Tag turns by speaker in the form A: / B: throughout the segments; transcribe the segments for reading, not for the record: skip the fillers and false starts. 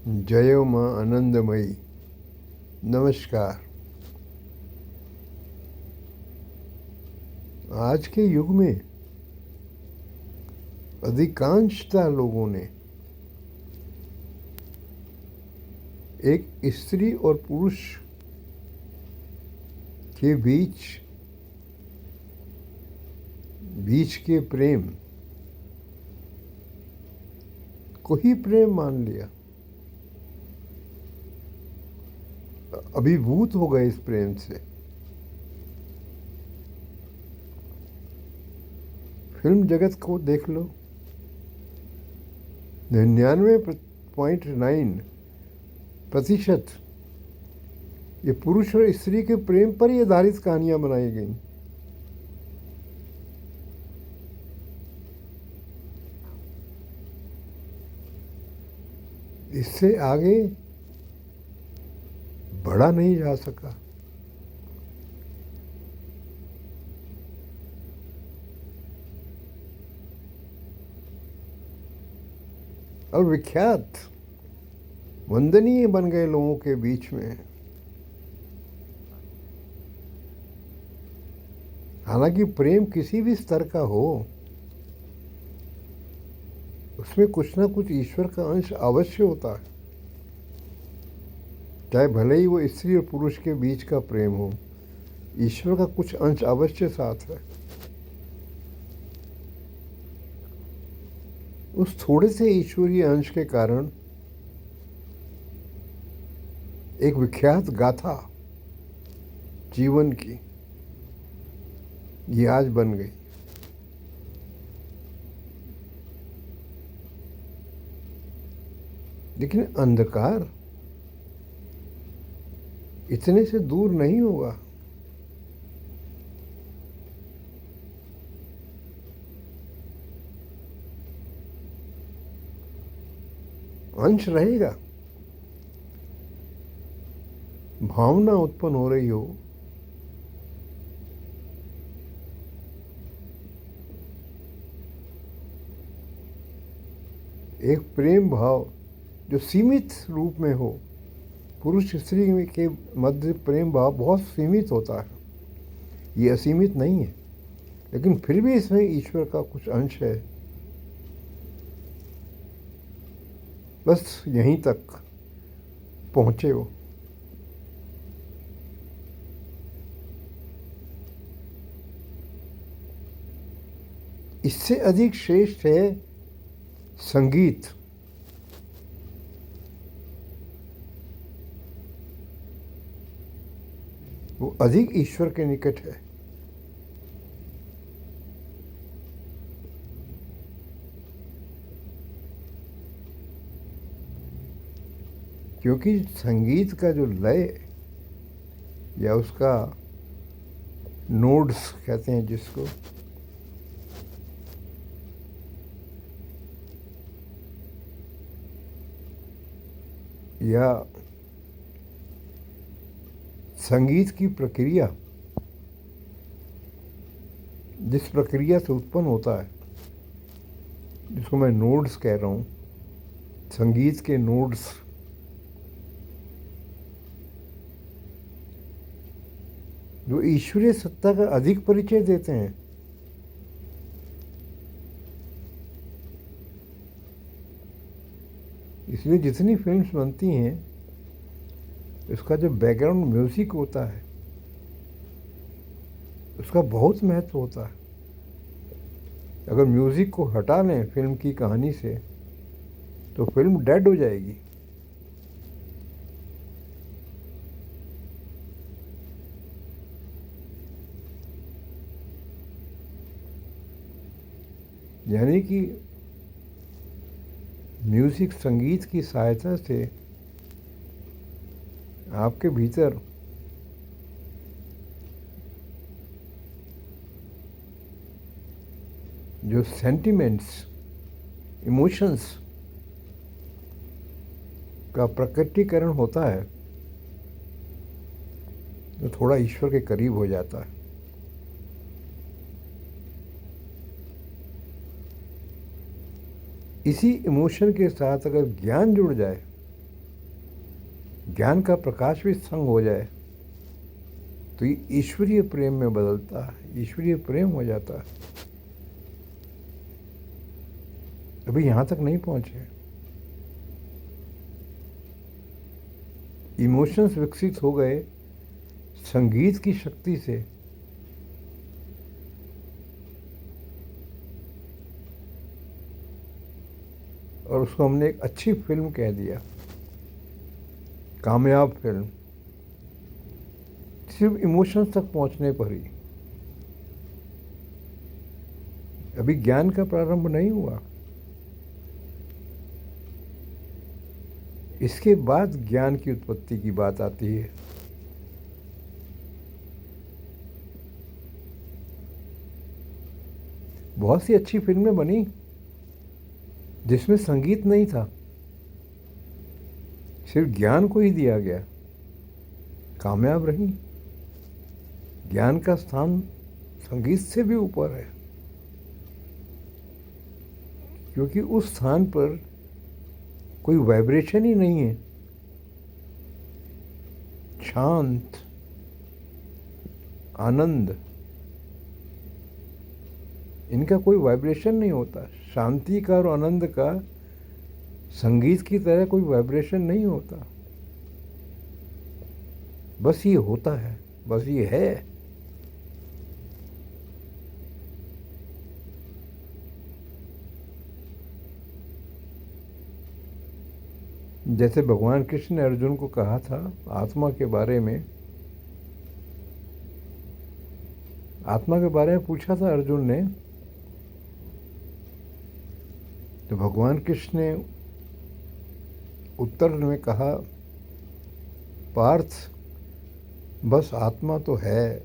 A: जय माँ आनंदमयी। नमस्कार। आज के युग में अधिकांशतः लोगों ने एक स्त्री और पुरुष के बीच के प्रेम को ही प्रेम मान लिया। अभिभूत हो गए इस प्रेम से। फिल्म जगत को देख लो, 99.9% ये पुरुष और स्त्री के प्रेम पर ही आधारित कहानियां बनाई गई। इससे आगे बढ़ा नहीं जा सका। और विख्यात वंदनीय बन गए लोगों के बीच में। हालांकि प्रेम किसी भी स्तर का हो, उसमें कुछ ना कुछ ईश्वर का अंश अवश्य होता है। चाहे भले ही वो स्त्री और पुरुष के बीच का प्रेम हो, ईश्वर का कुछ अंश अवश्य साथ है। उस थोड़े से ईश्वरीय अंश के कारण एक विख्यात गाथा जीवन की ये आज बन गई। लेकिन अंधकार इतने से दूर नहीं होगा। अंश रहेगा। भावना उत्पन्न हो रही हो, एक प्रेम भाव जो सीमित रूप में हो। पुरुष स्त्री के मध्य प्रेम भाव बहुत सीमित होता है, ये असीमित नहीं है। लेकिन फिर भी इसमें ईश्वर का कुछ अंश है। बस यहीं तक पहुंचे हो। इससे अधिक श्रेष्ठ है संगीत। वो अधिक ईश्वर के निकट है। क्योंकि संगीत का जो लय या उसका नोड्स कहते हैं जिसको, या संगीत की प्रक्रिया, जिस प्रक्रिया से उत्पन्न होता है, जिसको मैं नोड्स कह रहा हूँ, संगीत के नोड्स, जो ईश्वरीय सत्ता का अधिक परिचय देते हैं। इसलिए जितनी फिल्म्स बनती हैं, उसका जो बैकग्राउंड म्यूजिक होता है, उसका बहुत महत्व होता है। अगर म्यूजिक को हटा लें फिल्म की कहानी से, तो फिल्म डेड हो जाएगी। यानी कि म्यूजिक, संगीत की सहायता से आपके भीतर जो सेंटिमेंट्स, इमोशंस का प्रकटीकरण होता है, तो थोड़ा ईश्वर के करीब हो जाता है। इसी इमोशन के साथ अगर ज्ञान जुड़ जाए, ज्ञान का प्रकाश भी संग हो जाए तो ये ईश्वरीय प्रेम में बदलता है, ईश्वरीय प्रेम हो जाता है। अभी यहाँ तक नहीं पहुँचे। इमोशंस विकसित हो गए संगीत की शक्ति से। और उसको हमने एक अच्छी फिल्म कह दिया, कामयाब फिल्म, सिर्फ इमोशंस तक पहुंचने पर ही। अभी ज्ञान का प्रारंभ नहीं हुआ। इसके बाद ज्ञान की उत्पत्ति की बात आती है। बहुत सी अच्छी फिल्में बनी जिसमें संगीत नहीं था, सिर्फ ज्ञान को ही दिया गया, कामयाब रही। ज्ञान का स्थान संगीत से भी ऊपर है, क्योंकि उस स्थान पर कोई वाइब्रेशन ही नहीं है। शांत, आनंद, इनका कोई वाइब्रेशन नहीं होता। शांति का और आनंद का संगीत की तरह कोई वाइब्रेशन नहीं होता। बस ये होता है, बस ये है। जैसे भगवान कृष्ण ने अर्जुन को कहा था आत्मा के बारे में, आत्मा के बारे में पूछा था अर्जुन ने, तो भगवान कृष्ण ने उत्तर में कहा, पार्थ बस आत्मा तो है,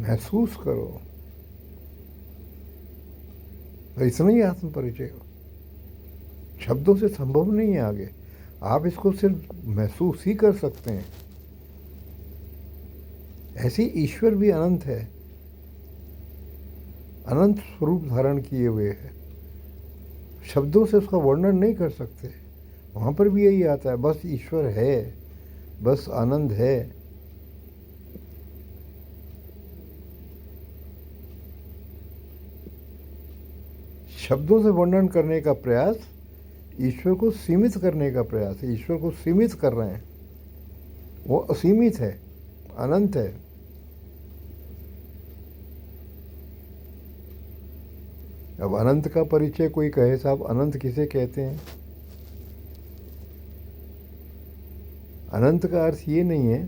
A: महसूस करो। तो इतना ही आत्म परिचय हो, शब्दों से संभव नहीं है आगे। आप इसको सिर्फ महसूस ही कर सकते हैं। ऐसे ईश्वर भी अनंत है, अनंत स्वरूप धारण किए हुए है, शब्दों से उसका वर्णन नहीं कर सकते। वहाँ पर भी यही आता है, बस ईश्वर है, बस आनंद है। शब्दों से वर्णन करने का प्रयास ईश्वर को सीमित करने का प्रयास है। ईश्वर को सीमित कर रहे हैं, वो असीमित है, अनंत है। अब अनंत का परिचय कोई कहे साहब अनंत किसे कहते हैं? अनंत का अर्थ ये नहीं है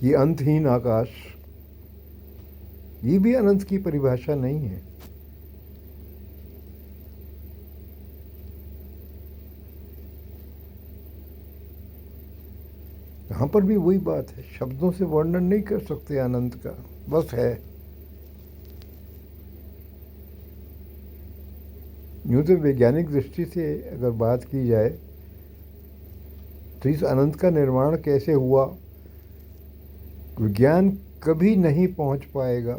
A: कि अंतहीन आकाश, ये भी अनंत की परिभाषा नहीं है। यहाँ पर भी वही बात है, शब्दों से वर्णन नहीं कर सकते अनंत का, बस है। यूँ तो वैज्ञानिक दृष्टि से अगर बात की जाए तो इस अनंत का निर्माण कैसे हुआ, विज्ञान कभी नहीं पहुंच पाएगा।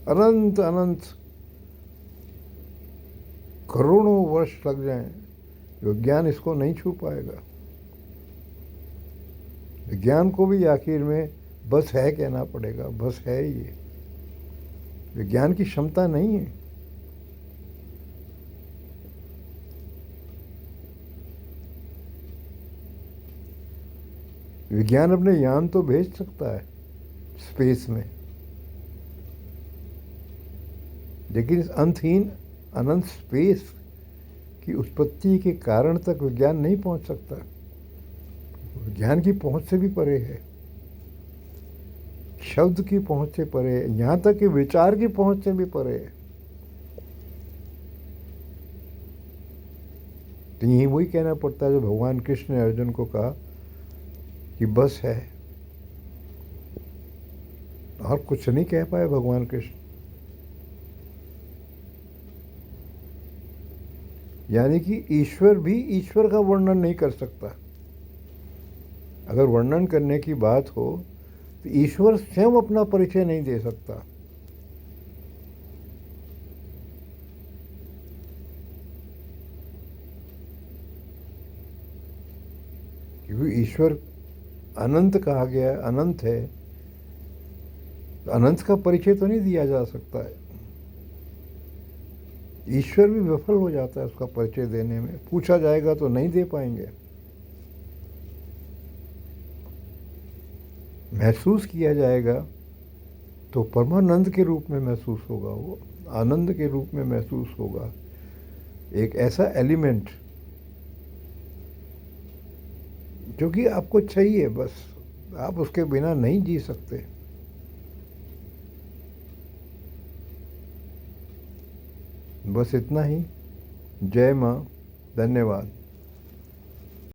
A: अनंत अनंत करोड़ों वर्ष लग जाएं, विज्ञान इसको नहीं छू पाएगा। विज्ञान को भी आखिर में बस है कहना पड़ेगा, बस है। ये विज्ञान की क्षमता नहीं है। विज्ञान अपने यान तो भेज सकता है स्पेस में, लेकिन इस अंतहीन अनंत स्पेस की उत्पत्ति के कारण तक विज्ञान नहीं पहुंच सकता। विज्ञान की पहुंच से भी परे है, शब्द की पहुंच से परे है, यहाँ तक कि विचार की पहुंच से भी परे है। तो यही वही कहना पड़ता है जो भगवान कृष्ण ने अर्जुन को कहा कि बस है, और कुछ नहीं कह पाए भगवान कृष्ण। यानी कि ईश्वर भी ईश्वर का वर्णन नहीं कर सकता। अगर वर्णन करने की बात हो तो ईश्वर स्वयं अपना परिचय नहीं दे सकता। क्योंकि ईश्वर अनंत कहा गया है, अनंत है, तो अनंत का परिचय तो नहीं दिया जा सकता है। ईश्वर भी विफल हो जाता है उसका परिचय देने में, पूछा जाएगा तो नहीं दे पाएंगे। महसूस किया जाएगा तो परमानंद के रूप में महसूस होगा, वो आनंद के रूप में महसूस होगा। एक ऐसा एलिमेंट जो कि आपको चाहिए, बस आप उसके बिना नहीं जी सकते। बस इतना ही। जय माँ, धन्यवाद।